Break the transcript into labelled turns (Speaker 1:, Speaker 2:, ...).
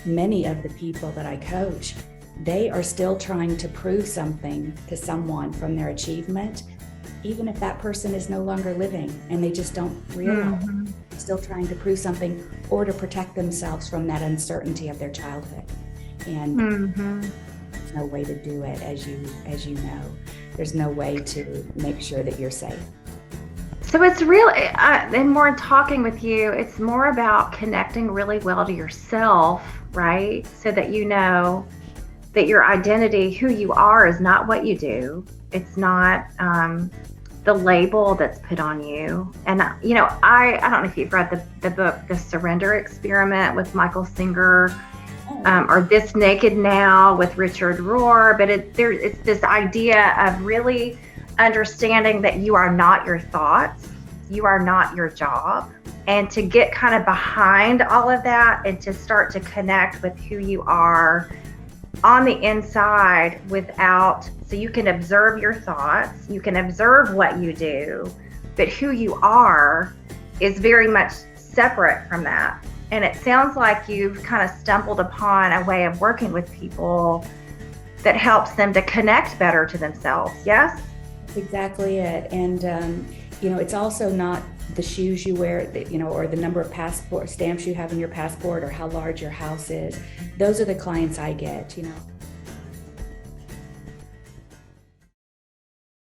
Speaker 1: many of the people that I coach, they are still trying to prove something to someone from their achievement, even if that person is no longer living and they just don't realize. Still trying to prove something or to protect themselves from that uncertainty of their childhood. And there's no way to do it, as you know. There's no way to make sure that you're safe.
Speaker 2: So it's really, and more talking with you, it's more about connecting really well to yourself, right? So that you know that your identity, who you are, is not what you do. It's not the label that's put on you. And, you know, I don't know if you've read the book, The Surrender Experiment with Michael Singer, or This Naked Now with Richard Rohr, but it's this idea of really understanding that you are not your thoughts, you are not your job, and to get kind of behind all of that and to start to connect with who you are on the inside so you can observe your thoughts, you can observe what you do, but who you are is very much separate from that. And it sounds like you've kind of stumbled upon a way of working with people that helps them to connect better to themselves. Yes?
Speaker 1: That's exactly it. And, you know, it's also not the shoes you wear, you know, or the number of passport stamps you have in your passport or how large your house is. Those are the clients I get, you know.